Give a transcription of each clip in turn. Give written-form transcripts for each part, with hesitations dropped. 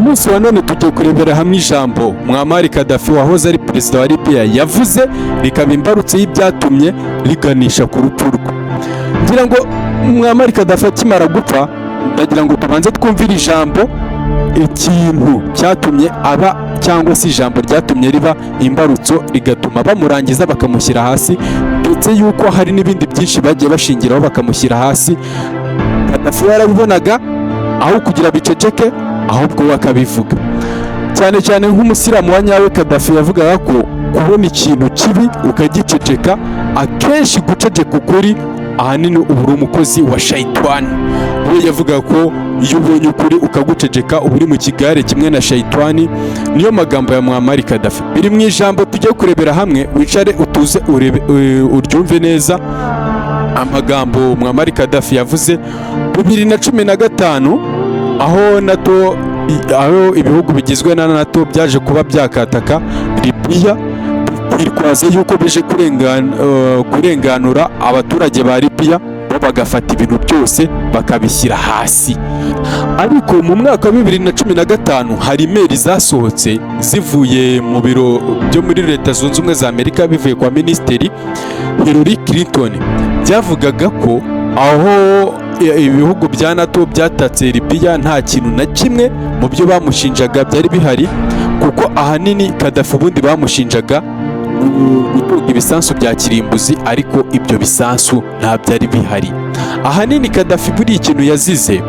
munsi wa none tugiye kurebera hamwe ijambo Muammar Gaddafi wahoze ari perezida wa Libya yavuze rikaba imbarutso y'ibyatumye riganisha ku rupfu rwe. Ngira ngo Muammar Gaddafi akimara gupfa, ndagira ngo tubanze twumvire ijambo, ikintu cyatumye aba cyangwa se ijambo ryatumye riba imbarutso rigatuma bamurangiza bakamushyira hasi, ndetse yuko hari n'ibindi byinshi bagiye bashingiraho bakamushyira hasi. Gaddafi yarabibonaga, aho kugira biceceke ahubwo we akabivuga. Cyane cyane nk'umusiramu wa nyawe, Gaddafi yavugaga ko kubona ikintu kibi ukagiceceka, akenshi guceceka ukuri ahanini uba uri umukozi wa shayitani. We yavuga ko iyo ubonye ukuri ukaguceceka uba uri mu kigare kimwe na shayitani. Niyo magambo ya Muammar Gaddafi. Biri mu ijambo tujye kurebera hamwe, wicare utuze uryumve neza. Amagambo Muammar Gaddafi yavuze 2015 aho ibihugu bigizwe na NATO byaje kuba byakataka Libya, bitwaza yuko bije kurenganura abaturage ba Libya, bagafata ibintu byose bakabishyira hasi. Ariko mu mwaka wa 2015 hari imeri zasohotse zivuye mu biro byo muri Leta Zunze Ubumwe za Amerika, bivuye kwa Minisitiri Hillary Clinton, byavugaga ko aho ibihugu bya NATO byatatse Libya nta kintu na kimwe mu byo bamushinjaga byari bihari, kuko ahanini Gaddafi ubundi bamushinjaga gutunga ibisansu bya kirimbuzi, ariko ibyo bisansu nta byari bihari. Ahanini Gaddafi buri ikintu yazize,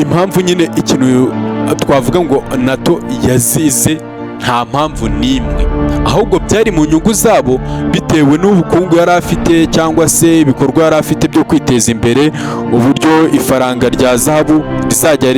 impamvu nyine ikintu twavuga ngo NATO yazize nta mpamvu n'imwe, ahubwo byari mu nyungu zabo bitewe n'ubukungu yari afite cyangwa se ibikorwa yari afite byo kwiteza imbere, uburyo ifaranga rya zahabu rizajya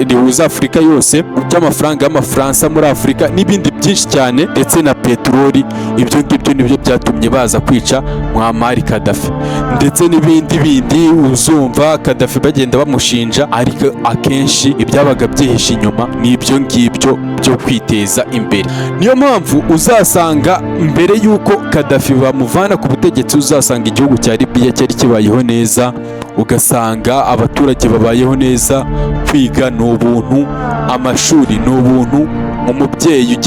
rihuza Afurika yose, by'amafaranga y'Amafaransa muri Afurika n'ibindi byinshi cyane, ndetse na peteroli. Ibyo ngibyo nibyo byatumye baza kwica Muammar Gaddafi, ndetse n'ibindi bindi uzumva Gaddafi bagenda bamushinja, ariko akenshi ibyabaga byihishe inyuma n'ibyo ngibyo byo kwiteza imbere. Niyo mpamvu uzasanga mbere y'uko Gaddafi bamuvana ku butegetsi, uzasanga igihugu cya Libya cyari kibayeho neza, ugasanga abaturage babayeho neza, kwiga ni ubuntu, amashuri ni ubuntu. Umubyeyi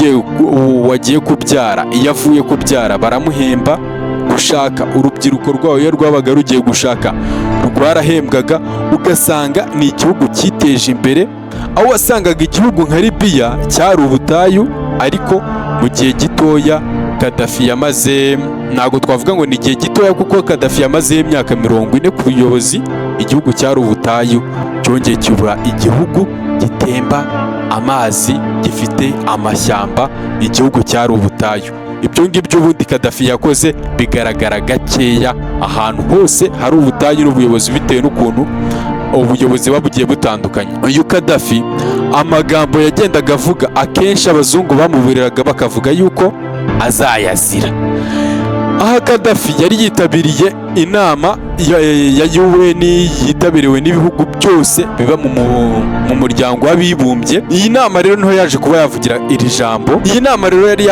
wagiye kubyara, iyo avuye kubyara baramuhemba, gushaka urubyiruko rwawe iyo rwabaga rugiye gushaka rwarahembwaga. Ugasanga ni igihugu cyiteje imbere, aho wasangaga igihugu nka Libya cyari ubutayu, ariko mu gihe gitoya Gaddafi yamaze, ntabwo twavuga ngo ni igihe gitoya kuko Gaddafi yamaze imyaka 40 ku buyobozi, igihugu cyari ubutayu cyongeye kibura igihugu gitemba amazi, gifite amashyamba, igihugu cyari ubutayu. Ibyo ngibyo ubundi Gaddafi yakoze bigaragara gakeya ahantu hose hari ubutayu n'ubuyobozi, bitewe n'ukuntu ubuyobozi babugiye butandukanye. Uyu Gaddafi amagambo yagendaga avuga, akenshi abazungu bamuburiraga bakavuga yuko azayazira. Aha Gaddafi yari yitabiriye inama ya UN yitabiriwe n'ibihugu byose biba mu muryango w'abibumbye. Iyi nama rero niho yaje kuba yavugira iri jambo. Iyi nama rero yari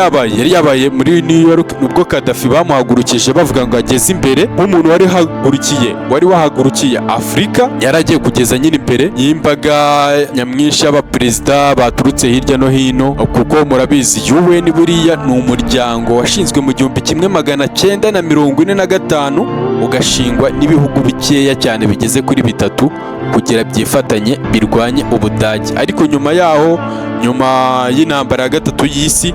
yabaye muri New York, nubwo Gaddafi bamuhagurukije bavuga ngo ageze imbere nk'umuntu wari wahagurukiye Afurika, yaragiye kugeza nyine imbere y'imbaga nyamwinshi y'abaperezida baturutse hirya no hino, kuko murabizi UN buriya ni umuryango washinzwe mu 1945 ugashingwa n'ibihugu bikeya cyane bigeze kuri 3 kugira byifatanye birwanye Ubudage. Ariko nyuma yaho, nyuma y'intambara ya gatatu y'isi,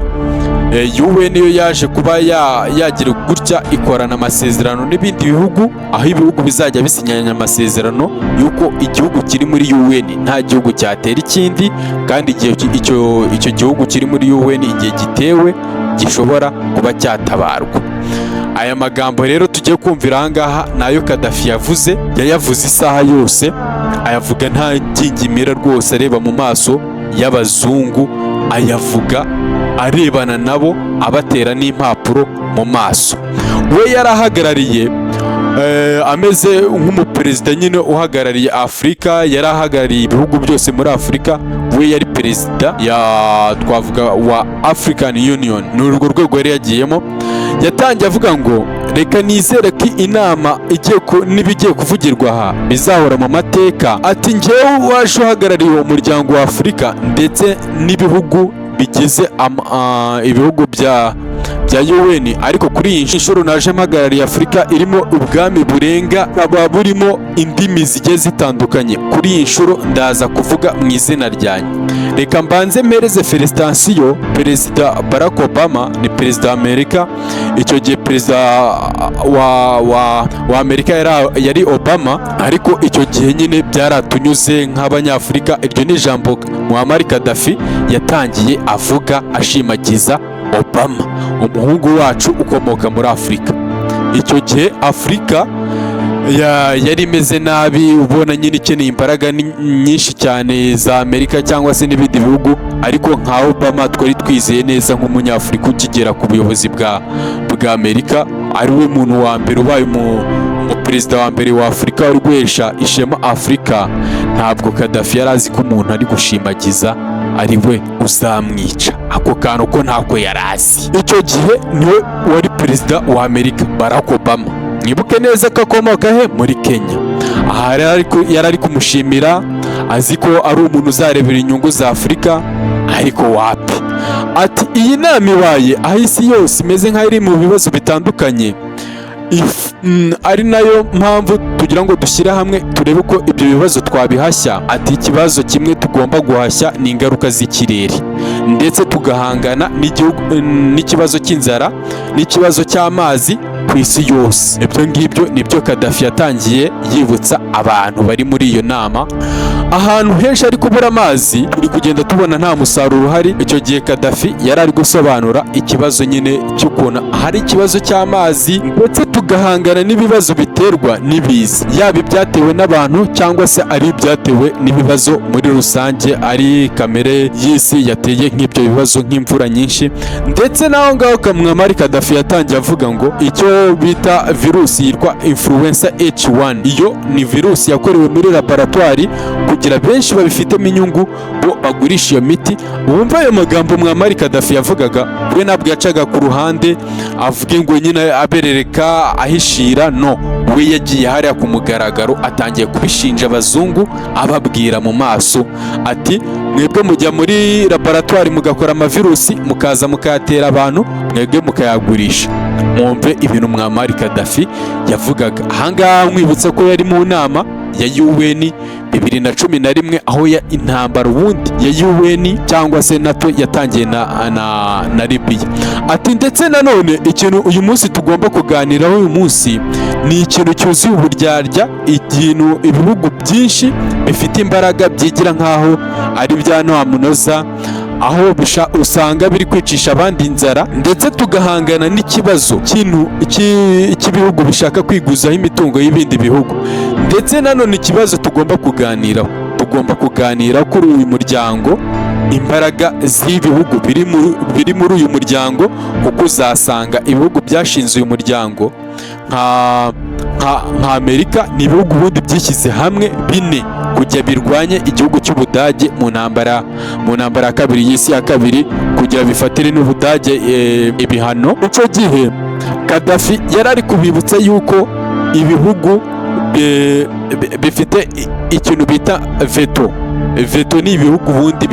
UN niyo yaje kuba yagira gutya ikorana amasezerano n'ibindi bihugu, aho ibihugu bizajya bisinyanya amasezerano yuko igihugu kiri muri UN nta gihugu cyatera ikindi, kandi icyo gihugu kiri muri UN igihe gitewe gishobora kuba cyatabarwa. Aya magambo rero tugiye kumvira ahangaha nayo Gaddafi yavuze, yayavuze isaha yose, ayavuga nta ngingimira rwose, areba mu maso y'abazungu, ayavuga arebana nabo, abatera n'impapuro mu maso. We yarahagarariye ameze nk'umuperezida nyine uhagarariye Afurika, yarahagarariye ibihugu byose muri Afurika. We yari perezida twavuga wa African Union, ni urwo rwego yari yagiyemo. Yatangiye avuga ngo reka nizere ko inama n'ibigiye kuvugirwa aha bizahora mu mateka. Ati njyewe waje uhagarariye umuryango wa Afurika ndetse n'ibihugu bigize ibihugu bya UN, ariko kuri iyi nshuro naje mpagarariye Afurika irimo ubwami burenga, aba burimo indimi zigiye zitandukanye. Kuri iyi nshuro ndaza kuvuga mu izina ryanjye. Reka mbanze mpereze felicitation Perezida Barack Obama, ni perezida wa Amerika. Icyo gihe perezida wa Amerika yari Obama, ariko icyo gihe nyine byaratunyuze nk'abanyafurika. Iryo ni ijambo Muammar Gaddafi yatangiye avuga ashimagiza Obama, umuhungu wacu ukomoka muri Afurika. Icyo gihe Afurika yari imeze nabi, ubona nyine ikeneye imbaraga nyinshi cyane za Amerika cyangwa se n'ibindi bihugu, ariko nka Obama twari twizeye neza nk'umunyafurika ukigera ku buyobozi bwa Amerika, ari we muntu wa mbere ubaye umuperezida wa mbere wa Afurika wari guhesha ishema Afurika. Ntabwo Gaddafi yari azi ko umuntu ari gushimagiza ari we uzamwica. Ako kantu ko ntako yari azi. Icyo gihe niwe wari perezida wa Amerika, Barack Obama. Mwibuke neza ko akomoka he? Muri Kenya. Aha yari ari kumushimira, azi ko ari umuntu uzarebera inyungu za Afurika, ariko wapi. Ati iyi nama ibaye aho isi yose imeze nk'aho iri mu bibazo bitandukanye, ari nayo mpamvu tugira ngo dushyire hamwe turebe uko ibyo bibazo twabihashya. Ati ikibazo kimwe tugomba guhashya ni ingaruka z'ikirere, ndetse tugahangana n'ikibazo cy'inzara n'ikibazo cy'amazi ku isi yose. Ibyo ngibyo nibyo Gaddafi yatangiye yibutsa abantu bari muri iyo nama. Ahantu henshi ari kubura amazi, turi kugenda tubona nta musaruro uhari. Icyo gihe Gaddafi yari ari gusobanura ikibazo nyine cy'ukuntu hari ikibazo cy'amazi, ndetse tugahangana n'ibibazo biterwa n'ibiza, yaba ibyatewe n'abantu cyangwa se ari ibyatewe n'ibibazo muri rusange, ari kamere y'isi yateye nk'ibyo bibazo nk'imvura nyinshi. Ndetse naho ngaho Muammar Gaddafi yatangiye avuga ngo icyo bita virusi yitwa influenza H1, iyo ni virusi yakorewe muri laboratoire kugira benshi babifitemo inyungu bo bagurisha iyo miti. Wumva ayo magambo Muammar Gaddafi yavugaga, we ntabwo yacaga ku ruhande avuge ngo nyine aberereka ahishira, no, we yagiye hariya ku mugaragaro atangiye kubishinja abazungu, ababwira mu maso ati mwebwe mujya muri laboratoire mugakora amavirusi mukaza mukayatera abantu, mwebwe mukayagurisha. Mwumve ibintu Muammar Gaddafi yavugaga. Ahangaha mwibutsa ko yari mu nama ya UN 2011, aho intambara ubundi ya UN cyangwa se NATO yatangiye na Libya. Ati ndetse nanone ikintu uyu munsi tugomba kuganiraho uyu munsi ni ikintu cyuzuye uburyarya, ikintu ibihugu byinshi bifite imbaraga byigira nkaho ari bya ntamunoza, aho usanga biri kwicisha abandi inzara, ndetse tugahangana n'ikibazo cy'ibihugu bishaka kwiguzaho imitungo y'ibindi bihugu. Ndetse nanone ikibazo tugomba kuganira kuri uyu muryango, imbaraga z'ibihugu biri muri uyu muryango, kuko uzasanga ibihugu byashinze uyu muryango nka Amerika ni ibihugu ubundi byishyize hamwe bine kujya birwanye igihugu cy'Ubudage mu ntambara ya kabiri y'isi ya kabiri, kugira bifatire n'Ubudage ibihano. Icyo gihe Gaddafi yari ari kubibutsa yuko ibihugu bifite ikintu bita veto. Veto ni ibihugu ubundi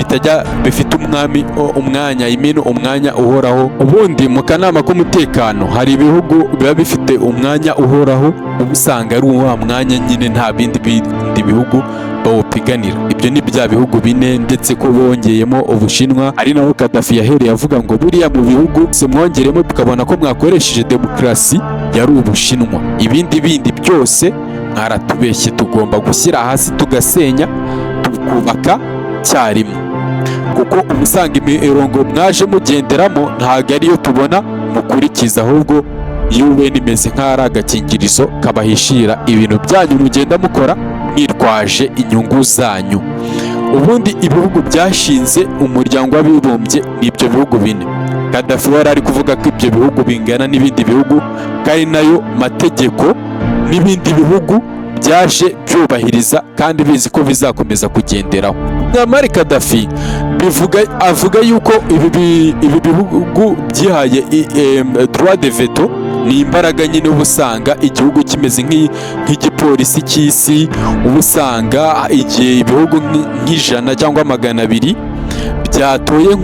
bifite umwanya uhoraho. Ubundi mu kanama k'umutekano hari ibihugu biba bifite umwanya uhoraho, usanga ari uwa mwanya nyine nta bindi bihugu bawupiganira. Ibyo ni bya bihugu bine, ndetse ko bongeyemo Ubushinwa, ari naho Gaddafi yahereye avuga ngo buriya mu bihugu mwongeremo tukabona ko mwakoresheje demokarasi yari Ubushinwa, ibindi byose mwaratubeshye, tugomba gushyira hasi tugasenya tukubaka cyarimwe, kuko umusanga imirongo mwaje mugenderamo ntabwo ariyo tubona mukurikiza, ahubwo UN imeze nk'ari agakingirizo kabahishira ibintu byanyu mugenda mukora mwitwaje inyungu zanyu. Ubundi ibihugu byashinze umuryango w'abibumbye ni ibyo bihugu bine. Gaddafi wari ari kuvuga ko ibyo bihugu bingana n'ibindi bihugu, kandi nayo mategeko n'ibindi bihugu byaje byubahiriza kandi bizi ko bizakomeza kugenderaho. Muammar Gaddafi avuga yuko ibi bihugu byihaye droit de veto ni imbaraga nyine uba usanga igihugu kimeze nk'igipolisi cy'isi, uba usanga igihe ibihugu nk'ijana cyangwa 200 byatoye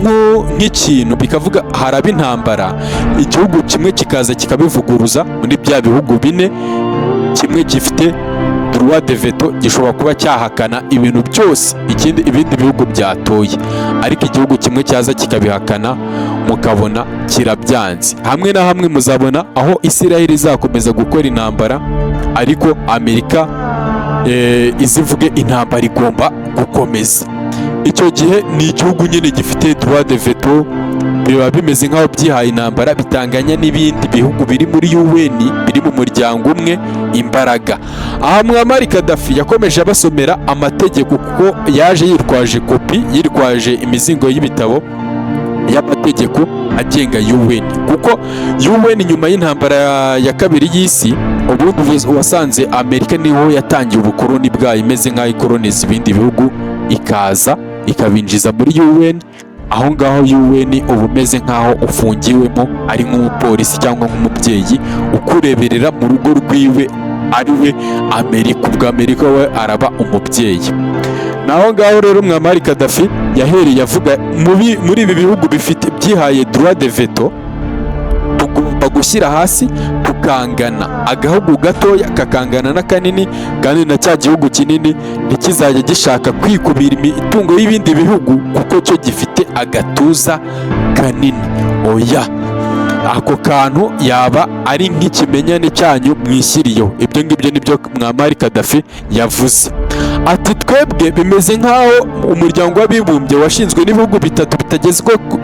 nk'ikintu bikavuga haraba intambara, igihugu kimwe kikaza kikabivuguruza muri bya bihugu 4, kimwe gifite droit de veto, gishobora kuba cyahakana ibintu byose ibindi bihugu byatoye, ariko igihugu kimwe cyaza kikabihakana mukabona kirabyanze. Hamwe na hamwe muzabona aho Isiraheli izakomeza gukora intambara, ariko Amerika izivuge intambara igomba gukomeza. Icyo gihe ni igihugu nyine gifite droit de veto, biba bimeze nk'aho byihaye intambara, bitanganya n'ibindi bihugu biri muri UN, biri mu muryango umwe imbaraga. Aha Muammar Gaddafi yakomeje abasomera amategeko, kuko yaje yitwaje imizingo y'ibitabo y'amategeko agenga UN, kuko UN nyuma y'intambara ya kabiri y'isi, ubundi wasanze Amerika niho yatangiye ubukoloni bwayo, imeze nk'aho ikoloniza ibindi bihugu, ikaza ikabinjiza muri UN. Aho ngaho UN uba umeze nk'aho ufungiwemo, ari nk'umupolisi cyangwa nk'umubyeyi ukureberera mu rugo rwiwe, ari we Amerika. Ubwo Amerika we araba umubyeyi. Naho ngaho rero Muammar Gaddafi yahereye avuga muri ibi bihugu byihaye droit de veto, tugomba gushyira hasi tukangana, agahugu gatoya kakangana n'akanini, kandi na cya gihugu kinini ntikizajya gishaka kwikubira imitungo y'ibindi bihugu kuko cyo gifite agatuza kanini. Oya, ako kantu yaba ari nk'ikimenyane cyanyu mwishyiriyeho. Ibyo ngibyo nibyo Muammar Gaddafi yavuze. Ati twebwe bimeze nk'aho umuryango w'abibumbye washinzwe n'ibihugu 3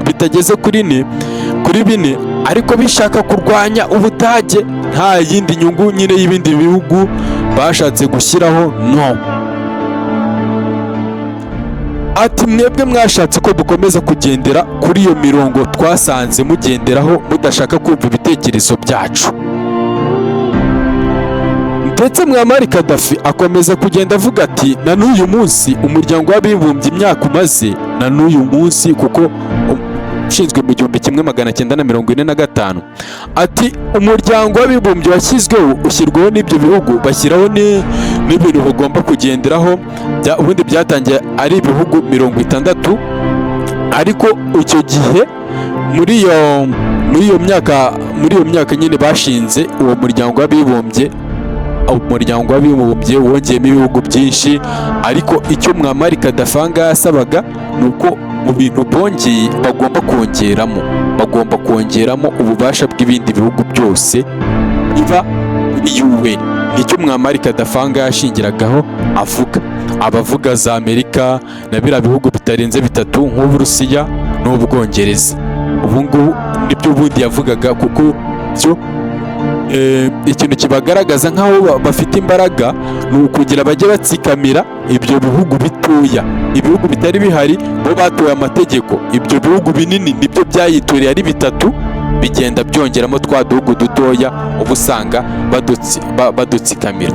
bitageze kuri 4, ariko bishaka kurwanya Ubudage, nta yindi nyungu nyine y'ibindi bihugu bashatse gushyiraho. No, ati mwebwe mwashatse ko dukomeza kugendera kuri iyo mirongo twasanze mugenderaho, mudashaka kumva ibitekerezo byacu. Ndetse Muammar Gaddafi akomeza kugenda avuga ati na n'uyu munsi umuryango w'abibumbye imyaka umaze na n'uyu munsi, kuko ushinzwe mu 1945, ati umuryango w'abibumbye washyizweho, ushyirwaho n'ibyo bihugu, bashyiraho n'ibintu bagomba kugenderaho. Ubundi byatangiye ari ibihugu 60, ariko icyo gihe muri iyo myaka nyine bashinze uwo muryango w'abibumbye. Umuryango w'abibumbye wongeyemo ibihugu byinshi, ariko icyo Muammar Gaddafi yasabaga ni uko mu bintu bongeye bagomba kongeramo ububasha bw'ibindi bihugu byose biba muri UN. Nicyo Muammar Gaddafi yashingiragaho avuga. Abavuga za Amerika na biriya bihugu bitarenze 3 nk'Uburusiya n'Ubwongereza. Ubu ngubu nibyo ubundi yavugaga, kuko byo ikintu kibagaragaza nk'aho bafite imbaraga ni ukugira bajye batsikamira ibyo bihugu bitoya. Ibihugu bitari bihari bo batoye amategeko, ibyo bihugu binini nibyo byayitoriye ari 3, bigenda byongeramo twa duhugu dutoya, uba usanga badutsikamira.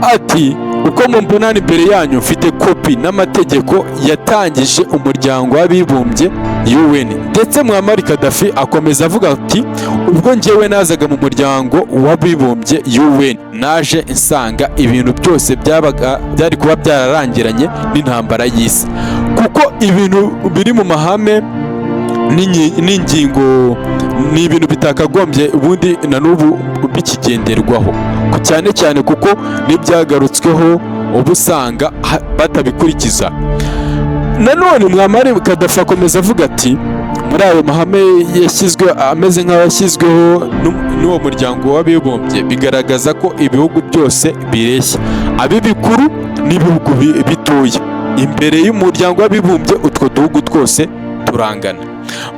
Ati uko mumbona imbere yanyu mfite kopi n'amategeko yatangije umuryango w'abibumbye UN. Ndetse Muammar Gaddafi akomeza avuga ati ubwo njyewe nazaga mu muryango w'abibumbye UN, naje insanga ibintu byose byari kuba byararangiranye n'intambara y'isi, kuko ibintu biri mu mahame n'ingingo ni ibintu bitakagombye ubundi na n'ubu bikigenderwaho, cyane cyane kuko n'ibyagarutsweho ubu usanga batabikurikiza. Nanone Muammar Gaddafi akomeza avuga ati muri ayo mahame ameze nk'ayashyizweho n'uwo muryango w'abibumbye, bigaragaza ko ibihugu byose bireshya, ab'ibikuru n'ibihugu bitoya. Imbere y'umuryango w'abibumbye utwo duhugu twose turangana.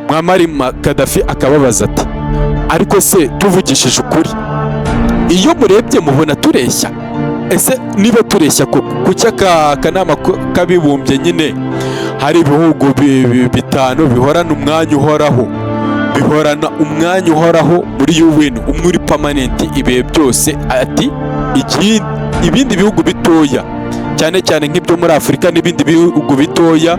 Muammar Gaddafi akababaza ati ariko se tuvugishije ukuri, iyo murebye mubona tureshya? Ese niba tureshya kuki akanama k'abibumbye nyine hari ibihugu 5 bihorana umwanya uhoraho muri UN, umwe uri permanent ibihe byose? Ati ibindi bihugu bitoya cyane cyane nk'ibyo muri Afurika n'ibindi bihugu bitoya,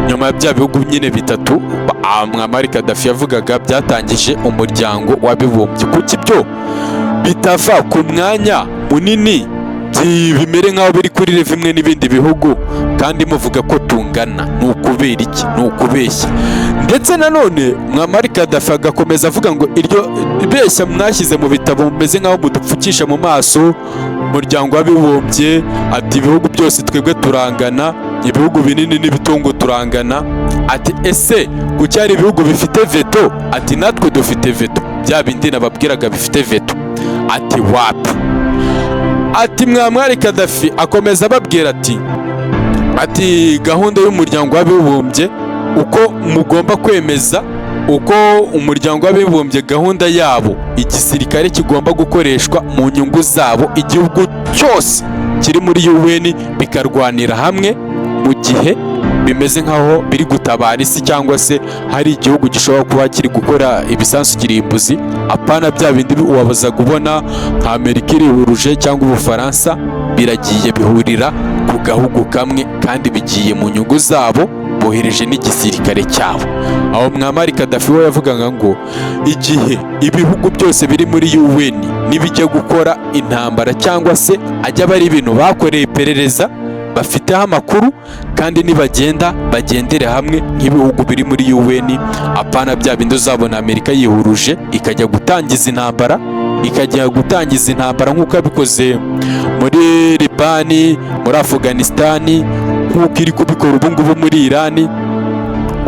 nyuma ya bya bihugu nyine 3 Muammar Gaddafi yavugaga byatangije umuryango w'abibumbye. Kuki ibyo bitava ku mwanya munini bimere nk'aho biri kuri rev imwe n'ibindi bihugu kandi muvuga ko tungana? Ni ukubera iki? Ni ukubeshya. Ndetse nanone Muammar Gaddafi agakomeza avuga ngo iryo beshya mwashyize mu bitabo mumeze nk'aho mudupfukisha mu maso umuryango w'abibumbye, ati ibihugu byose twebwe turangana, ibihugu binini n'ibitungo turangana. Ati ese kuki hari ibihugu bifite veto? Ati natwe dufite veto, bya bindi nababwiraga bifite veto. Ati wapi? Ati Muammar Gaddafi akomeza ababwira ati gahunda y'umuryango w'abibumbye uko mugomba kwemeza, uko umuryango w'abibumbye gahunda yabo igisirikare kigomba gukoreshwa mu nyungu zabo, igihugu cyose kiri muri UN bikarwanira hamwe mu gihe bimeze nk'aho biri gutabara isi, cyangwa se hari igihugu gishobora kuba kiri gukora ibisasu kirimbuzi. Apana bya bindi wabaza kubona nka Amerika irihuruje cyangwa Ubufaransa biragiye bihurira ku gahugu kamwe kandi bigiye mu nyungu zabo, bohereje n'igisirikare cyabo. Aho Muammar Gaddafi we yavugaga ngo igihe ibihugu byose biri muri UN nibijya gukora intambara cyangwa se ajya bari ibintu bakoreye iperereza bafiteho amakuru, kandi nibagenda bagendere hamwe nk'ibihugu biri muri UN. Apana bya bindi uzabona Amerika yihuruje ikajya gutangiza intambara nk'uko yabikoze muri Libani, muri Afghanistan, nk'uko iri kubikora ubu ngubu muri Iran.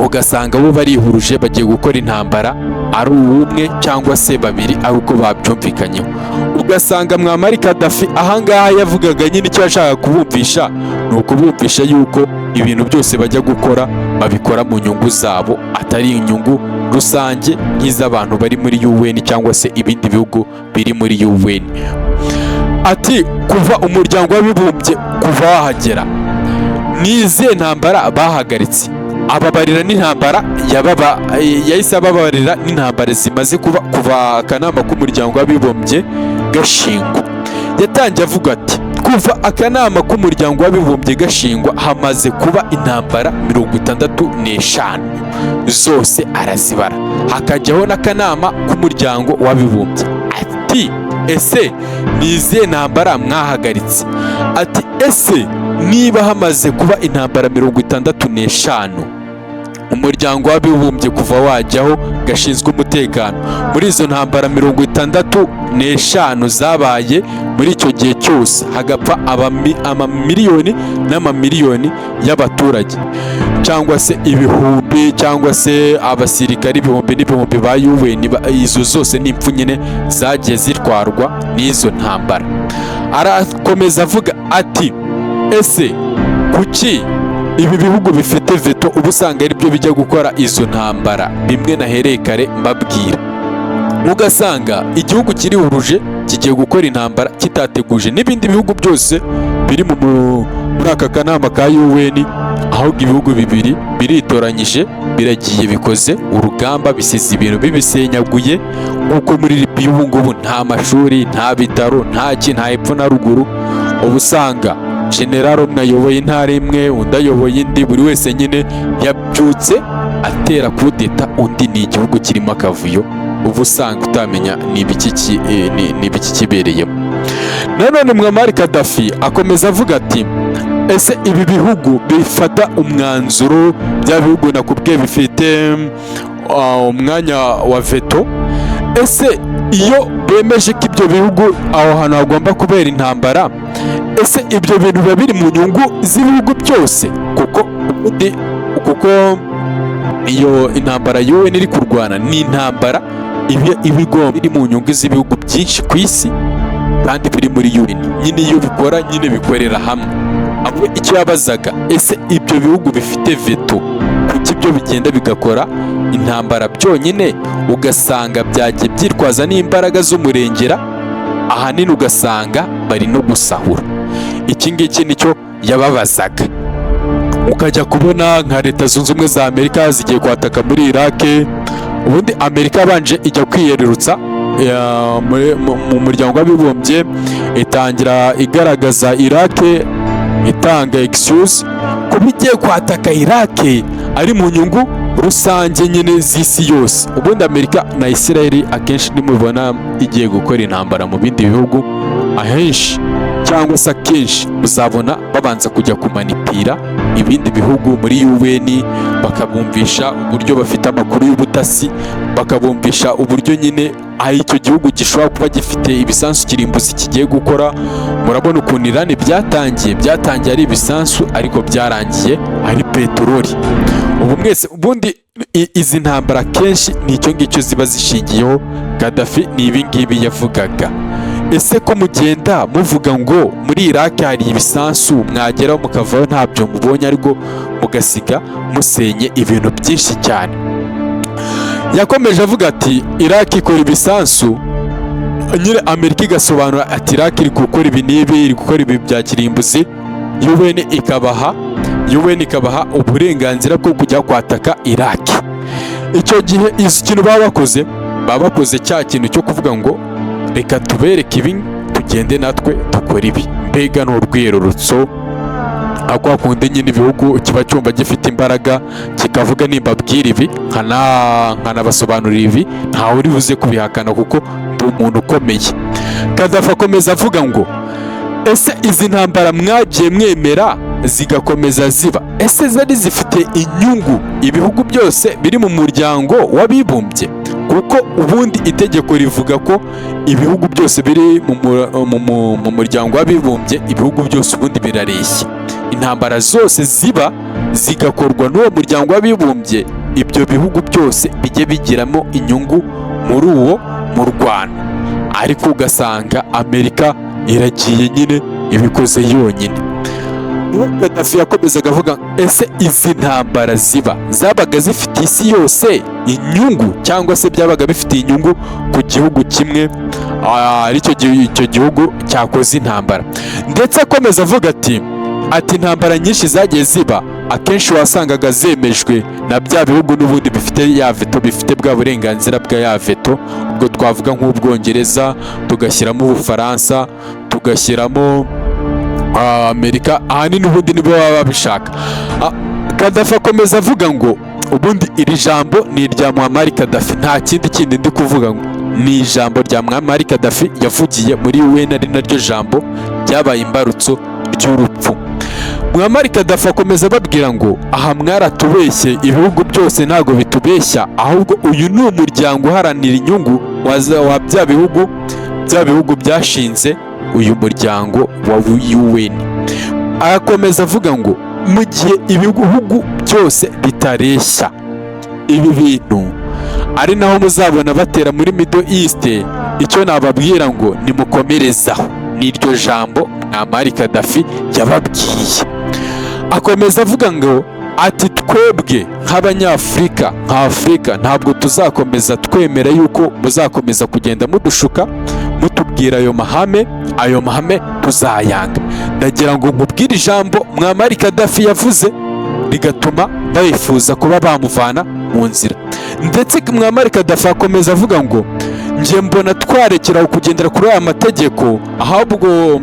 Ugasanga bo barihuruje bagiye gukora intambara ari umwe cyangwa se babiri ari uko babyumvikanyeho. Ugasanga Muammar Gaddafi ahangaha yavugaga nyine icyo yashaka kubumvisha ni ukubumvisha yuko ibintu byose bajya gukora babikora mu nyungu zabo, atari inyungu rusange nk'iz'abantu bari muri UN cyangwa se ibindi bihugu biri muri UN. Ati kuva umuryango w'abibumbye kuva wahagera nize ntambara bahagaritse, ababarira n'intambara yahise ababarira n'intambara zimaze kuva akanama k'umuryango w'abibumbye gashingwa. Yatangiye avuga ati kuva akanama k'umuryango w'abibumbye gashingwa hamaze kuba intambara 65 zose arazibara, hakajyaho n'akanama k'umuryango w'abibumbye. Ati ese nize ntambara mwahagaritse? Ati ese niba hamaze kuba intambara 65 umuryango w'abibumbye kuva wajyaho gashinzwe umutekano, muri izo ntambara 65 zabaye muri icyo gihe cyose hagapfa amamiliyoni n'amamiliyoni y'abaturage, cyangwa se ibihumbi, cyangwa se abasirikari ibihumbi n'ibihumbi ba UN. Izo zose ni impfu nyine zagiye zitwarwa n'izo ntambara. Arakomeza avuga ati ese kuki ibi bihugu bifite veto ubu usanga ari byo bijya gukora izo ntambara? Bimwe nahereye kare mbabwira, ugasanga igihugu kirihuruje kigiye gukora intambara kitateguje n'ibindi bihugu byose biri muri aka kanama ka UN, ahubwo ibihugu bibiri biritoranyije biragiye bikoze urugamba, bisize ibintu bibisenyaguye. nk'uko muri Libya ubu ngubu nta mashuri, nta bitaro, nta epfo na ruguru. ubu usanga general umwe ayoboye intara imwe, undi ayoboye indi, buri wese nyine yabyutse atera kudeta undi. ni igihugu kirimo akavuyo, ubu usanga utamenya ni ibiki kibereyemo. Nanone Muammar Gaddafi akomeza avuga ati ese ibi bihugu bifata umwanzuro, bya bihugu nakubwiye bifite umwanya wa veto, ese iyo bemeje ko ibyo bihugu aho hantu hagomba kubera intambara, ese ibyo bintu biba biri mu nyungu z'ibihugu byose? kuko iyo intambara UN iri kurwana ni intambara ibigomba biri mu nyungu z'ibihugu byinshi ku isi kandi biri muri UN. nyine iyo bikora nyine bikorera hamwe. abo icyo yabazaga, ese ibyo bihugu bifite veto kuki ibyo bigenda bigakora intambara byonyine, ugasanga byagiye byitwaza n'imbaraga z'umurengera, ahanini ugasanga bari no gusahura. Iki ngiki nicyo yababazaga. Ukajya kubona nka Leta Zunze Ubumwe za Amerika zigiye kwataka muri Iraq, ubundi Amerika yabanje ijya kwiyerurutsa mu muryango w'abibumbye, itangira igaragaza Iraq, itanga excuse kuba igiye kwataka Iraq ari mu nyungu rusange nyine z'isi yose. Ubundi Amerika na Israel akenshi nimubona igiye gukora intambara mu bindi bihugu, ahenshi cyangwa se akenshi muzabona babanza kujya kumanipira ibindi bihugu muri UN, bakabumvisha uburyo bafite amakuru y'ubutasi, bakabumvisha uburyo nyine aho icyo gihugu gishobora kuba gifite ibisansu kirimbuzi kigiye gukora. Murabona ukuntu Iran byatangiye ari ibisansu ariko byarangiye ari peteroli. Ubu mwese ubundi izi ntambara kenshi ni icyo ngicyo ziba zishingiyeho. Gaddafi ni ibi ngibi yavugaga. Ese ko mugenda muvuga ngo muri Iraq hari ibisansu, mwageraho mukavaho ntabyo mubonye, ariko mugasiga musenye ibintu byinshi cyane. Yakomeje avuga ati Iraq ikora ibisansu, nyine Amerika igasobanura ati Iraq iri gukora ibi n'ibi, iri gukora ibi bya kirimbuzi. UN ikabaha uburenganzira bwo kujya kwataka Iraq. Icyo gihe ikintu baba bakoze cya kintu cyo kuvuga ngo reka tubereke ibi, tugende natwe dukora ibi. Mbega ni urwirurutso akwa kundi nyine ibihugu kiba cyumva gifite imbaraga kikavuga nimbabwira ibi nkanabasobanurira ibi, ntawe uri buze kubihakana kuko ndi umuntu ukomeye. Gaddafi akomeza avuga ngo ese izi ntambara mwagiye mwemera zigakomeza ziba, ese zari zifite inyungu ibihugu byose biri mu muryango w'abibumbye? Kuko ubundi itegeko rivuga ko ibihugu byose biri mu muryango w'abibumbye, ibihugu byose ubundi birareshya. Intambara zose ziba zigakorwa n'uwo muryango w'abibumbye, ibyo bihugu byose bijye bigiramo inyungu muri uwo murwano. Ariko ugasanga Amerika iragiye nyine ibikoze yonyine. Gaddafi yakomezaga avuga ese izi ntambara zabaga zifitiye isi yose inyungu, cyangwa se byabaga bifitiye inyungu ku gihugu kimwe, icyo gihugu cyakoze intambara. Ndetse akomeza avuga ati intambara nyinshi zagiye ziba akenshi wasangaga zemejwe na bya bihugu n'ubundi bifite ya veto, bifite bwa burenganzira bwa ya veto. Ubwo twavuga nk'Ubwongereza, tugashyiramo Ubufaransa, tugashyiramo Amerika, ahanini ubundi nibo baba babishaka. Gaddafi akomeza avuga ngo ubundi iri jambo ni irya Muammar Gaddafi, nta kindi ndi kuvuga, ngo ni ijambo rya Muammar Gaddafi yavugiye muri UN, ari naryo jambo ryabaye imbarutso ry'urupfu. Muammar Gaddafi akomeza ababwira ngo aha mwaratubeshye, ibihugu byose ntago bitubeshya, ahubwo uyu ni umuryango uharanira inyungu wa bya bihugu byashinze uyu muryango wa UN. Arakomeza avuga ngo mu gihe ibihugu byose bitareshya ibi bintu, ari naho muzabona batera muri Middle East, icyo nababwira ngo nimukomerezaho. N'iryo jambo Muammar Gaddafi yababwiye. Akomeza avuga ngo ati twebwe nk'Abanyafurika, nk'Afurika ntabwo tuzakomeza twemera yuko muzakomeza kugenda mudushuka mutubwira ayo mahame tuzayanga. Ndagira ngo nkubwire ijambo Muammar Gaddafi yavuze rigatuma bifuza kuba bamuvana mu nzira. Ndetse Muammar Gaddafi akomeza avuga ngo njye mbona twarekera kugendera kuri aya mategeko, ahubwo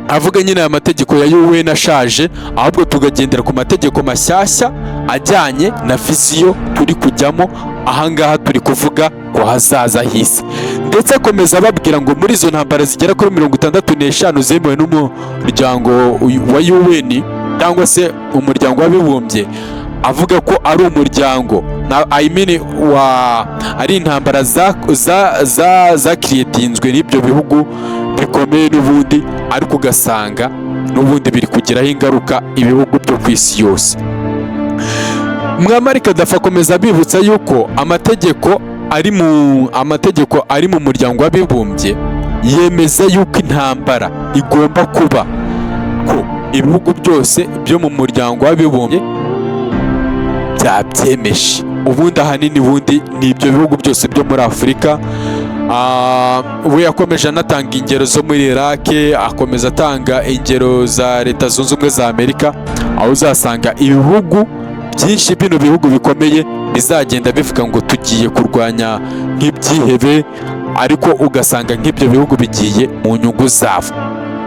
avuga nyine aya mategeko ya UN ashaje, ahubwo tugagendera ku mategeko mashyashya ajyanye na viziyo turi kujyamo. Ahangaha turi kuvuga ko hazaza hisi. Ndetse akomeza ababwira ngo muri izo ntambara zigera kuri 65 zemewe n'umuryango wa UN cyangwa se umuryango w'abibumbye, avuga ko ari umuryango ari intambara zakiriyetinzwe n'ibyo bihugu bikomeye n'ubundi, ariko ugasanga n'ubundi biri kugiraho ingaruka ibihugu byo ku isi yose. Muammar Gaddafi akomeza abibutsa yuko amategeko ari mu muryango w'abibumbye yemeza yuko intambara igomba kuba, ko ibihugu byose byo mu muryango w'abibumbye byabyemeje. Ubundi ahanini ni ibyo bihugu byose byo muri Afurika. We yakomeje anatanga ingero zo muri Iraq, akomeza atanga ingero za Leta Zunze Ubumwe za Amerika, aho uzasanga ibihugu byinshi, bino bihugu bikomeye bizagenda bivuga ngo tugiye kurwanya nk'ibyihebe, ariko ugasanga nk'ibyo bihugu bigiye mu nyungu zabo.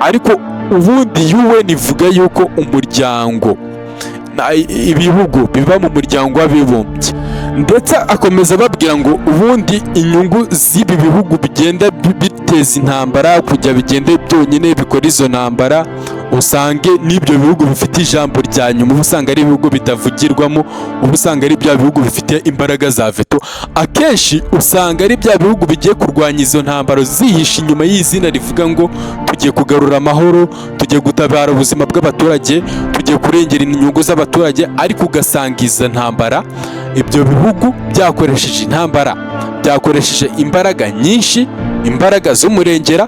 Ariko ubundi UN ivuga yuko umuryango ibihugu biva mu muryango w'abibumbye, ndetse akomeza babwira ngo ubundi inyungu z'ibi bihugu bigenda biteza intambara kujya bigende byonyine bikora izo ntambara, usange n'ibyo bihugu bifite ijambo rya nyuma, uba usanga ari ibihugu bitavugirwamo, uba usanga ari bya bihugu bifite imbaraga za veto. Akenshi usanga ari bya bihugu bigiye kurwanya izo ntambaro zihisha inyuma y'izina rivuga ngo tugiye kugarura amahoro, tugiye gutabara ubuzima bw'abaturage, tugiye kurengera inyungu z'abaturage, ariko ugasanga izo ntambara ibyo bihugu byakoresheje intambara, byakoresheje imbaraga nyinshi, imbaraga z'umurengera,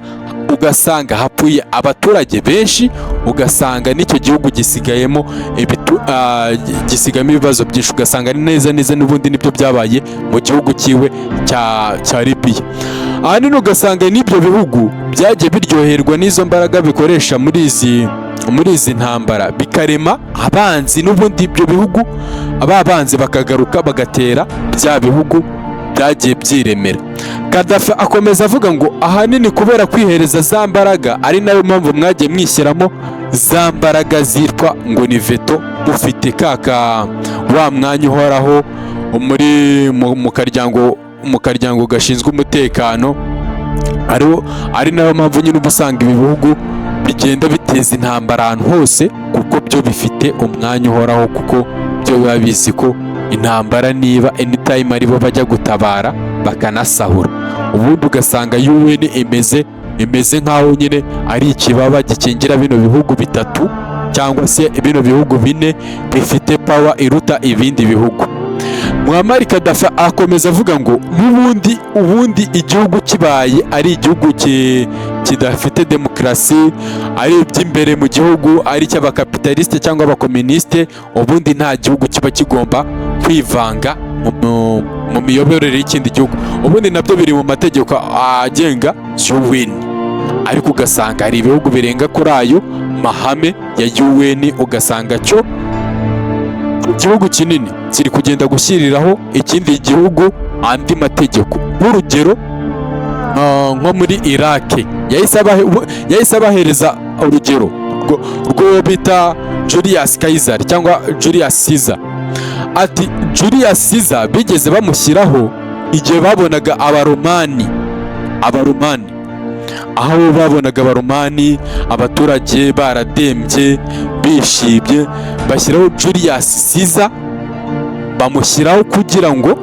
ugasanga hapfuye abaturage benshi, ugasanga n'icyo gihugu gisigayemo ibibazo byinshi, ugasanga neza n'ubundi nibyo byabaye mu gihugu cyiwe cya Libya. Ahanini ugasanga n'ibyo bihugu byagiye biryoherwa n'izo mbaraga bikoresha muri izi ntambara, bikarema abanzi, n'ubundi ibyo bihugu abanzi bakagaruka bagatera bya bihugu byagiye byiremera. Gaddafi akomeza avuga ngo ahanini kubera kwihereza za mbaraga ari nayo mpamvu mwagiye mwishyiramo za mbaraga zitwa ngo ni veto, ufite wa mwanya uhoraho mu karyango gashinzwe umutekano, ari nayo mpamvu nyine uba usanga ibi bihugu bigenda biteza intambara ahantu hose, kuko byo bifite umwanya uhoraho, kuko byo biba bizi ko intambara niba anytime aribo bajya gutabara bakanasahura. Ubundi ugasanga UN imeze nk'aho nyine ari ikibaba gikingira bino bihugu bitatu cyangwa se bino bihugu bine bifite power iruta ibindi bihugu. Muammar Gaddafi akomeza avuga ngo ubundi igihugu kibaye ari igihugu kidafite demokarasi, ari iby'imbere mu gihugu, ari icy'abakapitaliste cyangwa abakomuniste, ubundi nta gihugu kiba kigomba kwivanga mu miyoborere y'ikindi gihugu. Ubundi nabyo biri mu mategeko agenga UN, ariko ugasanga hari ibihugu birenga kuri ayo mahame ya UN, ugasanga cyo igihugu kinini kiri kugenda gushyiriraho ikindi gihugu andi mategeko. Nk'urugero nko muri Iraq yahise abahereza urugero rwo bita Julius Caesar cyangwa Julius Caesar. Ati Julius Caesar bigeze bamushyiraho igihe babonaga abaromani, aho babonaga abaromani abaturage baradembye bishimye, bashyiraho Julius Caesar, bamushyiraho kugira ngo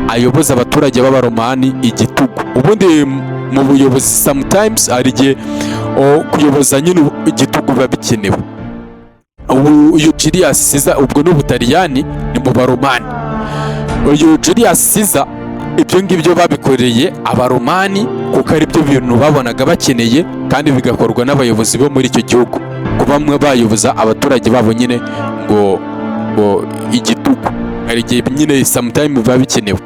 ayoboze abaturage b'abaromani igitugu. Ubundi mu buyobozi sometimes hari igihe kuyoboza nyine igitugu biba bikenewe. Uyu Julius Caesar ubwo n'Ubutaliyani ni mu baromani. Uyu Julius Caesar ibyo ngibyo babikoreye abaromani kuko ari byo bintu babonaga bakeneye, kandi bigakorwa n'abayobozi bo muri icyo gihugu, kuba bamwe bayoboza abaturage babo nyine ngo igitugu. Hari igihe nyine sometime biba bikenewe.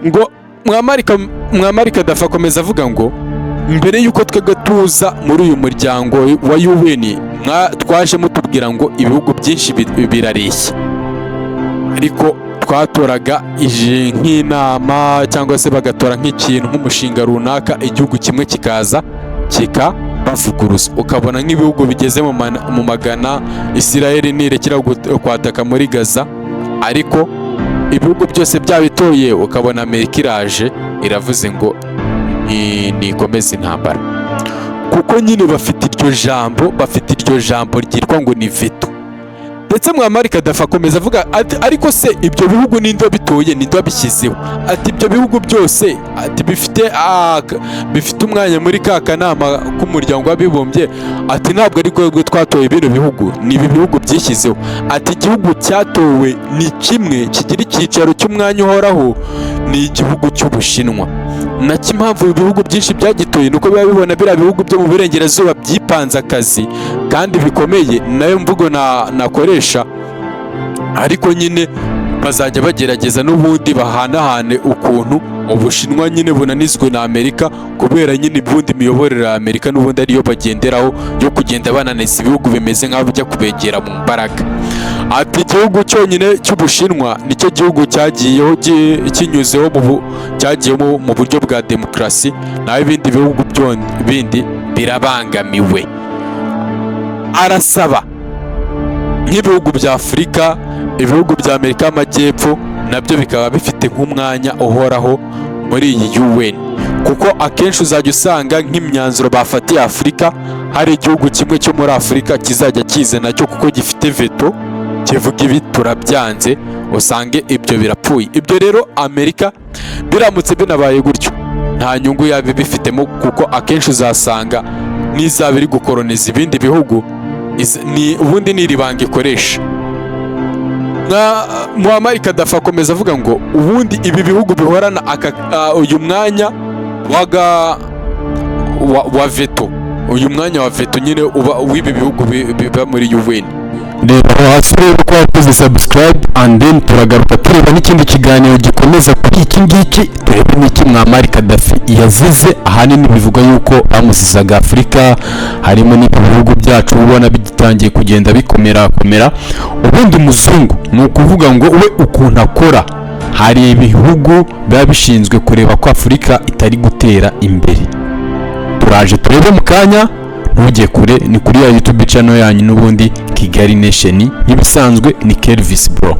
Ngo Muammar Gaddafi akomeza avuga ngo mbere y'uko twebwe tuza muri uyu muryango wa UN twaje mutubwira ngo ibihugu byinshi birareshya, ariko twatoraga nk'inama cyangwa se bagatora nk'ikintu nk'umushinga runaka, igihugu kimwe kikaza kikabavuguruza, ukabona nk'ibihugu bigeze mu magana Israel nirekera kwataka muri Gaza, ariko ibihugu byose byabitoye, ukabona Amerika iraje iravuze ngo nikomeze intambara, kuko nyine bafite iryo jambo ryitwa ngo ni veto. Ndetse Muammar Gaddafi akomeza avuga ati ariko se ibyo bihugu ninde wabitoye, ninde wabishyizeho? Ati ibyo bihugu byose ati bifite umwanya muri ka kanama k'umuryango w'abibumbye, ati ntabwo ari rwego twatoye bino bihugu, ni ibi bihugu byishyizeho. Ati igihugu cyatowe ni kimwe kigira icyicaro cy'umwanya uhoraho, ni igihugu cy'Ubushinwa. Nacyo impamvu ibihugu byinshi byagitoye nuko biba bibona biriya bihugu byo mu burengerazuba byipanze akazi kandi bikomeye, nayo mvugo nakoresha, ariko nyine bazajya bagerageza n'ubundi bahanahane ukuntu Ubushinwa nyine bunanizwe na Amerika, kubera nyine ubundi imiyoborere ya Amerika n'ubundi ariyo bagenderaho yo kugenda bananiza ibihugu bimeze nk'aho bijya kubegera mu mbaraga. Ati igihugu cyonyine cy'Ubushinwa nicyo gihugu cyagiyeho cyagiyemo mu buryo bwa demokarasi, naho ibindi bihugu bindi birabangamiwe. Arasaba nk'ibihugu bya Afurika, ibihugu bya Amerika y'Amajyepfo nabyo bikaba bifite nk'umwanya uhoraho muri iyi UN, kuko akenshi uzajya usanga nk'imyanzuro bafatiye Afurika hari igihugu kimwe cyo muri Afurika kizajya kize nacyo kuko gifite veto kivuga ibi turabyanze, usange ibyo birapfuye. Ibyo rero Amerika biramutse binabaye gutyo nta nyungu yaba bifitemo, kuko akenshi uzasanga n'izaba iri gukoroniza ibindi bihugu ubundi ni iribanga ikoresha. Muammar Gaddafi akomeza avuga ngo ubundi ibi bihugu bihorana uyu mwanya wa veto, uyu mwanya wa veto nyine uba w'ibi bihugu biba muri UN. Reba aho hasi rero ko wakoze subscribe and then turagaruka tureba n'ikindi kiganiro gikomeza kuri iki ngiki, turebe n'iki Muammar Gaddafi yazize. Ahanini bivuga yuko bamuzizaga Afurika, harimo n'ibihugu byacu ubona bigitangiye kugenda bikomera. Ubundi umuzungu ni ukuvuga ngo we ukuntu akora, hari ibihugu biba bishinzwe kureba ko Afurika itari gutera imbere. Turaje turebe mu kanya, ntujye kure, ni kuri ya YouTube channel yanyu n'ubundi Kigali Nation, nk'ibisanzwe ni Kelvis Bro.